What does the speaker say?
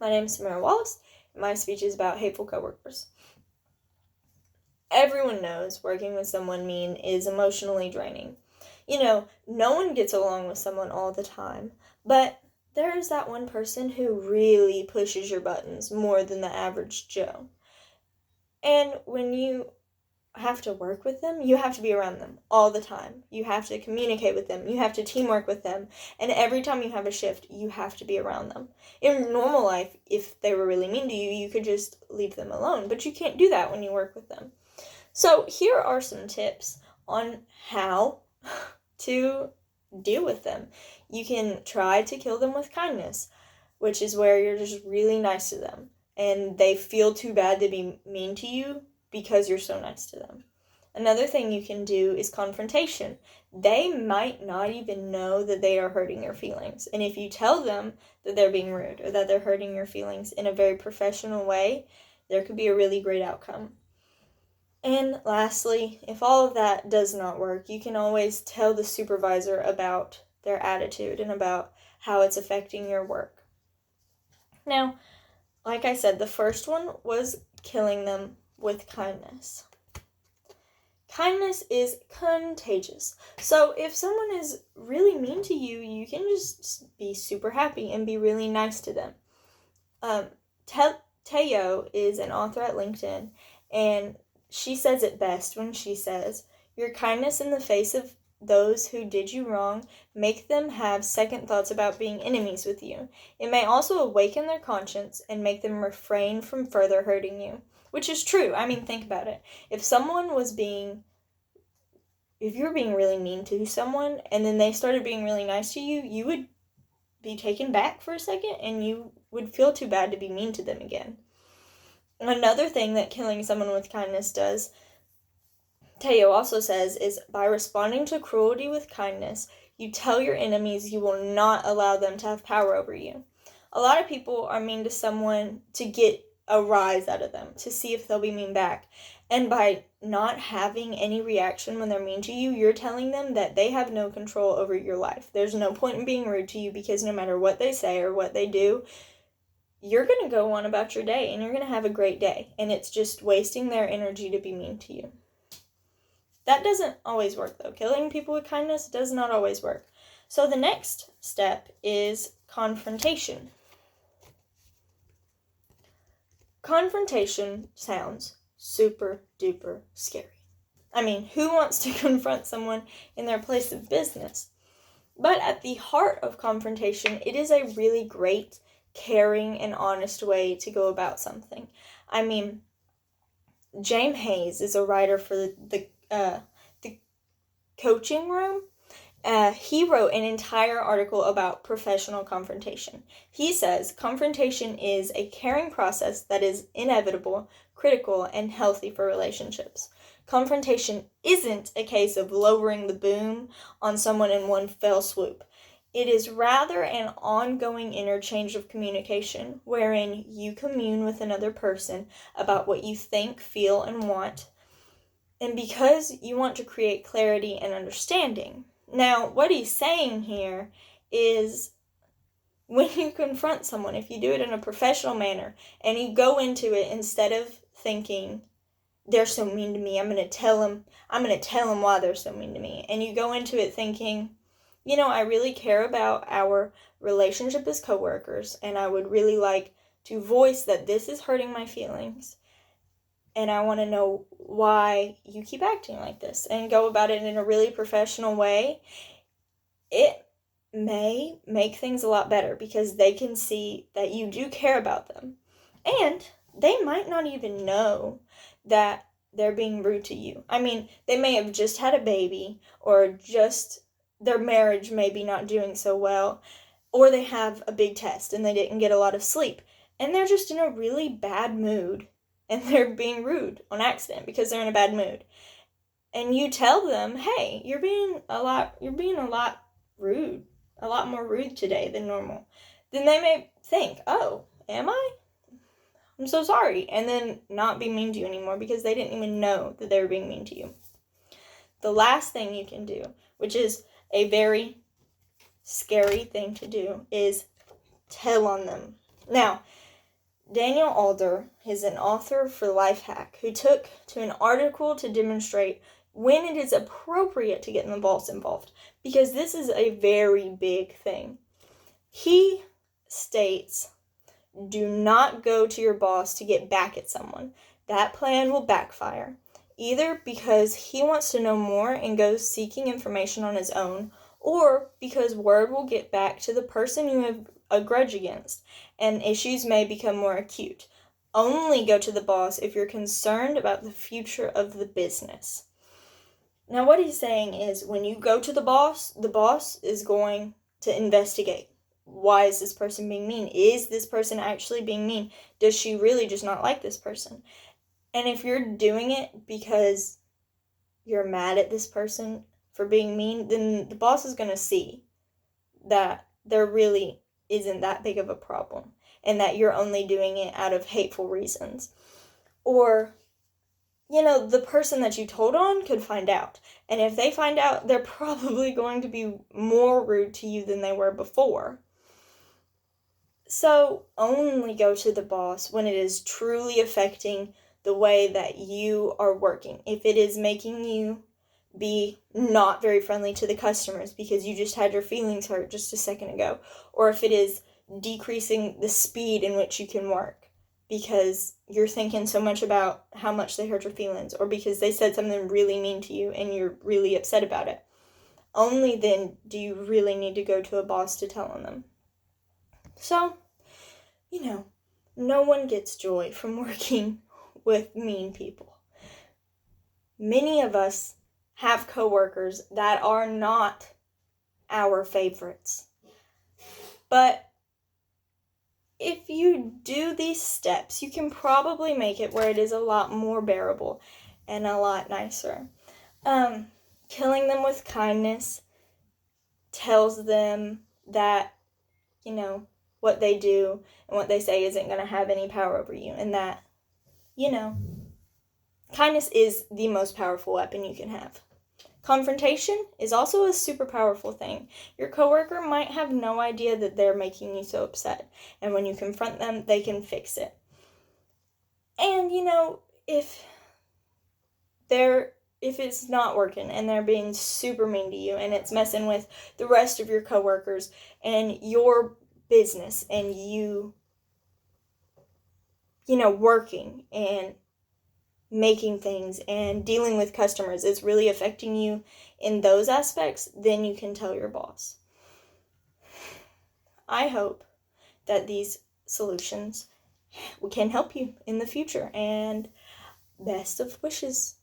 My name is Samara Wallace, and my speech is about hateful coworkers. Everyone knows working with someone mean is emotionally draining. No one gets along with someone all the time, but there's that one person who really pushes your buttons more than the average Joe. And when you have to work with them, you have to be around them all the time. You have to communicate with them. You have to teamwork with them. And every time you have a shift, you have to be around them. In normal life, if they were really mean to you, you could just leave them alone. But you can't do that when you work with them. So here are some tips on how to deal with them. You can try to kill them with kindness, which is where you're just really nice to them. And they feel too bad to be mean to you because you're so nice to them. Another thing you can do is confrontation. They might not even know that they are hurting your feelings. And if you tell them that they're being rude or that they're hurting your feelings in a very professional way, there could be a really great outcome. And lastly, if all of that does not work, you can always tell the supervisor about their attitude and about how it's affecting your work. Now, like I said, the first one was killing them with kindness. Kindness is contagious. So if someone is really mean to you, you can just be super happy and be really nice to them. Teo is an author at LinkedIn, and she says it best when she says, "Your kindness in the face of those who did you wrong make them have second thoughts about being enemies with you. It may also awaken their conscience and make them refrain from further hurting you." Which is true. I mean, think about it. If you're being really mean to someone and then they started being really nice to you, you would be taken back for a second and you would feel too bad to be mean to them again. Another thing that killing someone with kindness does, Teo also says, is by responding to cruelty with kindness, you tell your enemies you will not allow them to have power over you. A lot of people are mean to someone to get a rise out of them, to see if they'll be mean back. And by not having any reaction when they're mean to you, you're telling them that they have no control over your life. There's no point in being rude to you because no matter what they say or what they do, you're going to go on about your day and you're going to have a great day. And it's just wasting their energy to be mean to you. That doesn't always work, though. Killing people with kindness does not always work. So the next step is confrontation. Confrontation sounds super duper scary. I mean, who wants to confront someone in their place of business? But at the heart of confrontation, it is a really great, caring, and honest way to go about something. I mean, James Hayes is a writer for the Coaching Room. He wrote an entire article about professional confrontation. He says, confrontation is a caring process that is inevitable, critical, and healthy for relationships. Confrontation isn't a case of lowering the boom on someone in one fell swoop. It is rather an ongoing interchange of communication, wherein you commune with another person about what you think, feel, and want, and because you want to create clarity and understanding. Now, what he's saying here is when you confront someone, if you do it in a professional manner, and you go into it instead of thinking, they're so mean to me, I'm going to tell them why they're so mean to me, and you go into it thinking, I really care about our relationship as coworkers, and I would really like to voice that this is hurting my feelings, and I want to know why you keep acting like this, and go about it in a really professional way. It may make things a lot better because they can see that you do care about them. And they might not even know that they're being rude to you. I mean, they may have just had a baby, or just their marriage may be not doing so well, or they have a big test and they didn't get a lot of sleep, and they're just in a really bad mood, and they're being rude on accident because they're in a bad mood. And you tell them, hey, you're being a lot rude, a lot more rude today than normal. Then they may think, oh, am I? I'm so sorry. And then not be mean to you anymore because they didn't even know that they were being mean to you. The last thing you can do, which is a very scary thing to do, is tell on them. Now, Daniel Alder is an author for Lifehack who took to an article to demonstrate when it is appropriate to get the boss involved, because this is a very big thing. He states, do not go to your boss to get back at someone. That plan will backfire, either because he wants to know more and goes seeking information on his own, or because word will get back to the person you have a grudge against, and issues may become more acute. Only go to the boss if you're concerned about the future of the business. Now, what he's saying is, when you go to the boss is going to investigate. Why is this person being mean? Is this person actually being mean? Does she really just not like this person? And if you're doing it because you're mad at this person for being mean, then the boss is going to see that there really isn't that big of a problem and that you're only doing it out of hateful reasons. Or, the person that you told on could find out. And if they find out, they're probably going to be more rude to you than they were before. So only go to the boss when it is truly affecting the way that you are working. If it is making you be not very friendly to the customers because you just had your feelings hurt just a second ago, or if it is decreasing the speed in which you can work because you're thinking so much about how much they hurt your feelings, or because they said something really mean to you and you're really upset about it. Only then do you really need to go to a boss to tell on them. So, no one gets joy from working with mean people. Many of us have coworkers that are not our favorites. But if you do these steps, you can probably make it where it is a lot more bearable and a lot nicer. Killing them with kindness tells them that, what they do and what they say isn't going to have any power over you, and that, kindness is the most powerful weapon you can have. Confrontation is also a super powerful thing. Your coworker might have no idea that they're making you so upset, and when you confront them, they can fix it. And, if it's not working and they're being super mean to you and it's messing with the rest of your coworkers and your business and you, working and making things and dealing with customers, it's really affecting you in those aspects, then you can tell your boss. I hope that these solutions can help you in the future, and best of wishes.